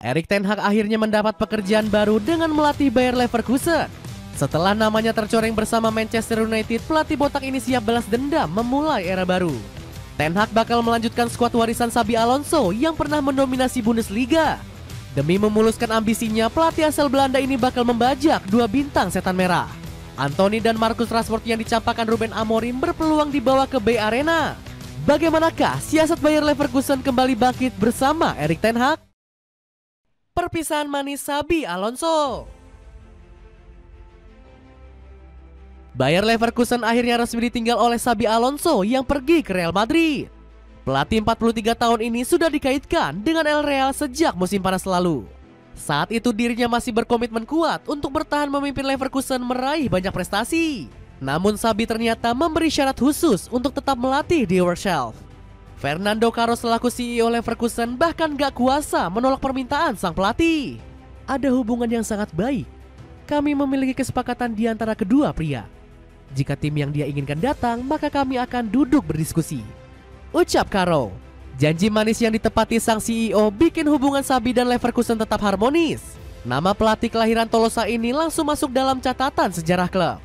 Erik ten Hag akhirnya mendapat pekerjaan baru dengan melatih Bayer Leverkusen. Setelah namanya tercoreng bersama Manchester United, pelatih botak ini siap balas dendam memulai era baru. Ten Hag bakal melanjutkan skuad warisan Xabi Alonso yang pernah mendominasi Bundesliga. Demi memuluskan ambisinya, pelatih asal Belanda ini bakal membajak dua bintang setan merah. Anthony dan Marcus Rashford yang dicampakkan Ruben Amorim berpeluang dibawa ke Bay Arena. Bagaimanakah siasat Bayer Leverkusen kembali bangkit bersama Erik ten Hag? Perpisahan manis Xabi Alonso. Bayer Leverkusen akhirnya resmi ditinggal oleh Xabi Alonso yang pergi ke Real Madrid. Pelatih 43 tahun ini sudah dikaitkan dengan El Real sejak musim panas lalu. Saat itu dirinya masih berkomitmen kuat untuk bertahan memimpin Leverkusen meraih banyak prestasi. Namun Xabi ternyata memberi syarat khusus untuk tetap melatih di Warschau. Fernando Carlos selaku CEO Leverkusen bahkan gak kuasa menolak permintaan sang pelatih. Ada hubungan yang sangat baik. Kami memiliki kesepakatan di antara kedua pria. Jika tim yang dia inginkan datang, maka kami akan duduk berdiskusi, ucap Caro. Janji manis yang ditepati sang CEO bikin hubungan Xabi dan Leverkusen tetap harmonis. Nama pelatih kelahiran Tolosa ini langsung masuk dalam catatan sejarah klub.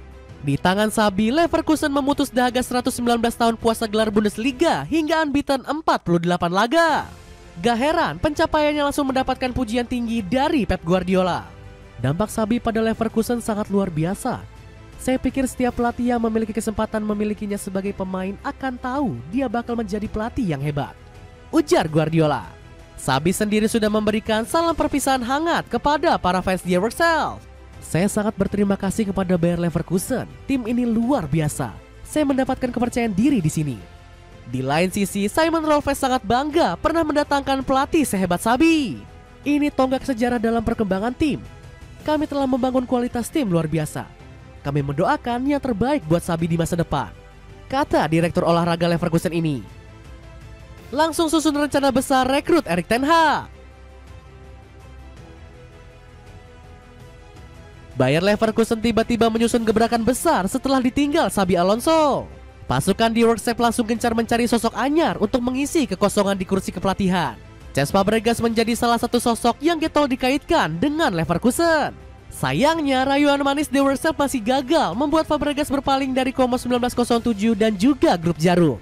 Di tangan Xabi, Leverkusen memutus dahaga 119 tahun puasa gelar Bundesliga hingga unbeaten 48 laga. Gak heran pencapaiannya langsung mendapatkan pujian tinggi dari Pep Guardiola. Dampak Xabi pada Leverkusen sangat luar biasa. Saya pikir setiap pelatih yang memiliki kesempatan memilikinya sebagai pemain akan tahu dia bakal menjadi pelatih yang hebat, ujar Guardiola. Xabi sendiri sudah memberikan salam perpisahan hangat kepada para fans di Warschau. Saya sangat berterima kasih kepada Bayer Leverkusen. Tim ini luar biasa. Saya mendapatkan kepercayaan diri di sini. Di lain sisi, Simon Rolfes sangat bangga pernah mendatangkan pelatih sehebat Xabi. Ini tonggak sejarah dalam perkembangan tim. Kami telah membangun kualitas tim luar biasa. Kami mendoakan yang terbaik buat Xabi di masa depan, kata Direktur Olahraga Leverkusen ini. Langsung susun rencana besar rekrut Erik ten Hag. Bayer Leverkusen tiba-tiba menyusun gebrakan besar setelah ditinggal Xabi Alonso. Pasukan di Warschau langsung gencar mencari sosok anyar untuk mengisi kekosongan di kursi kepelatihan. Cesc Fabregas menjadi salah satu sosok yang getol dikaitkan dengan Leverkusen. Sayangnya rayuan manis di Warschau masih gagal membuat Fabregas berpaling dari Como 1907 dan juga grup Jarum.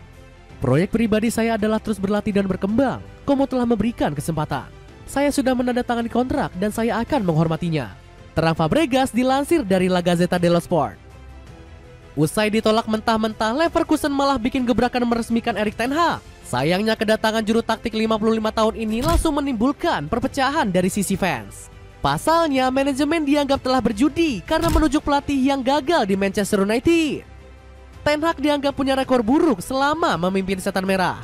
Proyek pribadi saya adalah terus berlatih dan berkembang. Como telah memberikan kesempatan. Saya sudah menandatangani kontrak dan saya akan menghormatinya, terang Fabregas dilansir dari La Gazzetta dello Sport. Usai ditolak mentah-mentah, Leverkusen malah bikin gebrakan meresmikan Erik ten Hag. Sayangnya kedatangan juru taktik 55 tahun ini langsung menimbulkan perpecahan dari sisi fans. Pasalnya manajemen dianggap telah berjudi karena menunjuk pelatih yang gagal di Manchester United. Ten Hag dianggap punya rekor buruk selama memimpin setan merah.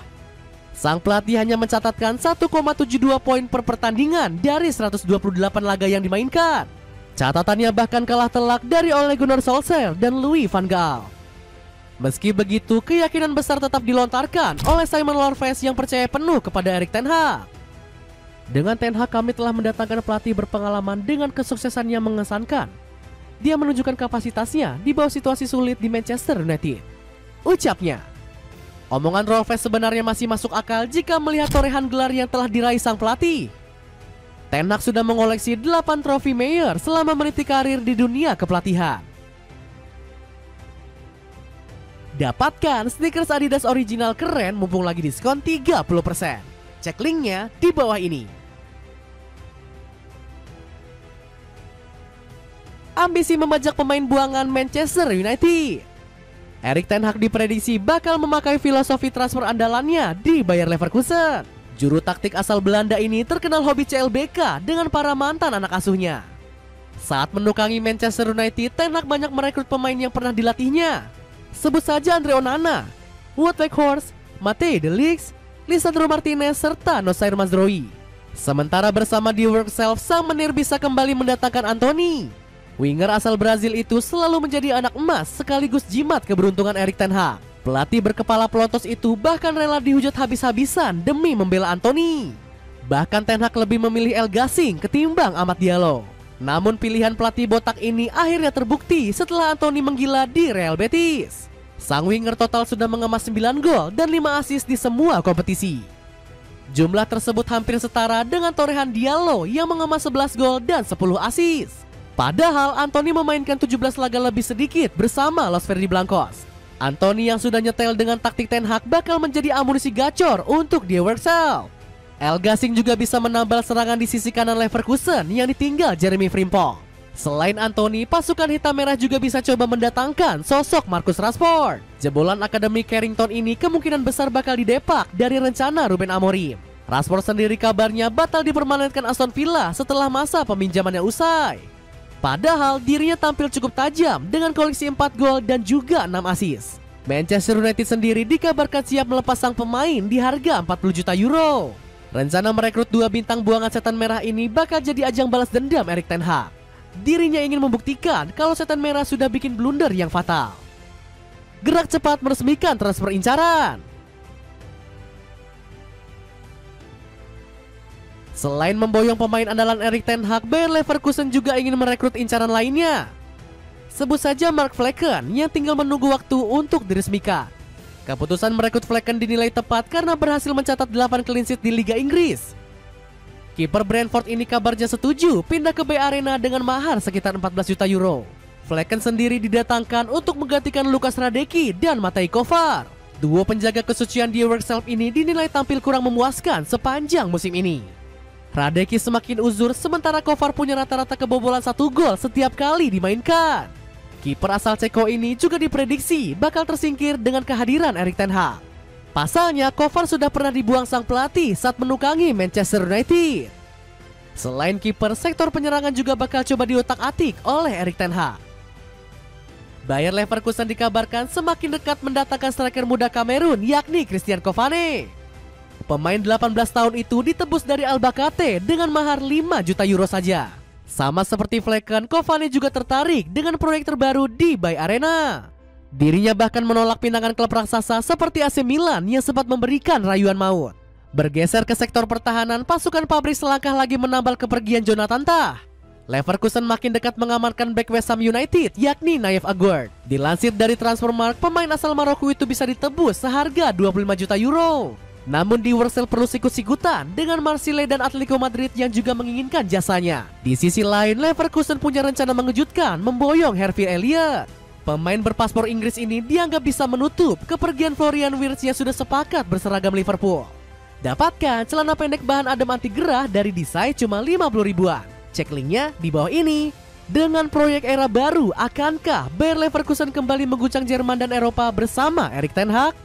Sang pelatih hanya mencatatkan 1,72 poin per pertandingan dari 128 laga yang dimainkan. Catatannya bahkan kalah telak dari Ole Gunnar Solskjaer dan Louis van Gaal. Meski begitu, keyakinan besar tetap dilontarkan oleh Simon Rolfes yang percaya penuh kepada Erik ten Hag. Dengan ten Hag kami telah mendatangkan pelatih berpengalaman dengan kesuksesan yang mengesankan. Dia menunjukkan kapasitasnya di bawah situasi sulit di Manchester United, ucapnya. Omongan Rolfes sebenarnya masih masuk akal jika melihat torehan gelar yang telah diraih sang pelatih. Ten Hag sudah mengoleksi 8 trofi mayor selama meniti karir di dunia kepelatihan. Dapatkan stickers Adidas original keren mumpung lagi diskon 30%. Cek linknya di bawah ini. Ambisi membajak pemain buangan Manchester United. Erik ten Hag diprediksi bakal memakai filosofi transfer andalannya di Bayer Leverkusen. Juru taktik asal Belanda ini terkenal hobi CLBK dengan para mantan anak asuhnya. Saat menukangi Manchester United, Ten Hag banyak merekrut pemain yang pernah dilatihnya. Sebut saja Andre Onana, Wout Weghorst, Matthijs de Ligt, Lisandro Martinez, serta Nosair Mazraoui. Sementara bersama di Warschau, sang menir bisa kembali mendatangkan Anthony. Winger asal Brazil itu selalu menjadi anak emas sekaligus jimat keberuntungan Erik ten Hag. Pelatih berkepala pelontos itu bahkan rela dihujat habis-habisan demi membela Anthony. Bahkan Ten Hag lebih memilih El Gassing ketimbang Amad Diallo. Namun pilihan pelatih botak ini akhirnya terbukti setelah Anthony menggila di Real Betis. Sang winger total sudah mengemas 9 gol dan 5 assist di semua kompetisi. Jumlah tersebut hampir setara dengan torehan Diallo yang mengemas 11 gol dan 10 assist. Padahal Anthony memainkan 17 laga lebih sedikit bersama Los Verdi Blancos. Anthony yang sudah nyetel dengan taktik Ten Hag bakal menjadi amunisi gacor untuk Die Werkself. El Gasing juga bisa menambal serangan di sisi kanan Leverkusen yang ditinggal Jeremy Frimpong. Selain Anthony, pasukan hitam merah juga bisa coba mendatangkan sosok Marcus Rashford. Jebolan Akademi Carrington ini kemungkinan besar bakal didepak dari rencana Ruben Amorim. Rashford sendiri kabarnya batal dipermanenkan Aston Villa setelah masa peminjamannya usai. Padahal dirinya tampil cukup tajam dengan koleksi 4 gol dan juga 6 assist. Manchester United sendiri dikabarkan siap melepas sang pemain di harga 40 juta euro. Rencana merekrut 2 bintang buangan setan merah ini bakal jadi ajang balas dendam Erik ten Hag. Dirinya ingin membuktikan kalau setan merah sudah bikin blunder yang fatal. Gerak cepat meresmikan transfer incaran. Selain memboyong pemain andalan Erik ten Hag, Bayer Leverkusen juga ingin merekrut incaran lainnya. Sebut saja Mark Flekken yang tinggal menunggu waktu untuk diresmikan. Keputusan merekrut Flekken dinilai tepat karena berhasil mencatat 8 clean sheet di Liga Inggris. Kiper Brentford ini kabarnya setuju pindah ke Bay Arena dengan mahar sekitar 14 juta euro. Flekken sendiri didatangkan untuk menggantikan Lukas Hradecky dan Matej Kovar. Duo penjaga kesucian Die Werkself ini dinilai tampil kurang memuaskan sepanjang musim ini. Hradecky semakin uzur sementara Kovar punya rata-rata kebobolan 1 gol setiap kali dimainkan. Kiper asal Ceko ini juga diprediksi bakal tersingkir dengan kehadiran Erik ten Hag. Pasalnya Kovar sudah pernah dibuang sang pelatih saat menukangi Manchester United. Selain kiper, sektor penyerangan juga bakal coba diotak-atik oleh Erik ten Hag. Bayer Leverkusen dikabarkan semakin dekat mendatangkan striker muda Kamerun yakni Christian Kovane. Pemain 18 tahun itu ditebus dari Al Bakate dengan mahar 5 juta euro saja. Sama seperti Flekken, Kovane juga tertarik dengan proyek terbaru di Bay Arena. Dirinya bahkan menolak pinangan klub raksasa seperti AC Milan yang sempat memberikan rayuan maut. Bergeser ke sektor pertahanan, pasukan pabrik selangkah lagi menambal kepergian Jonathan Tah. Leverkusen makin dekat mengamankan bek West Ham United yakni Nayef Aguerd. Dilansir dari Transfermarkt, pemain asal Maroko itu bisa ditebus seharga 25 juta euro. Namun Die Werkself perlu sikut-sikutan dengan Marseille dan Atletico Madrid yang juga menginginkan jasanya. Di sisi lain, Leverkusen punya rencana mengejutkan memboyong Harvey Elliott. Pemain berpaspor Inggris ini dianggap bisa menutup kepergian Florian Wirtz yang sudah sepakat berseragam Liverpool. Dapatkan celana pendek bahan adem anti gerah dari Desailly cuma 50 ribuan. Cek linknya di bawah ini. Dengan proyek era baru, akankah Bayer Leverkusen kembali mengguncang Jerman dan Eropa bersama Erik ten Hag?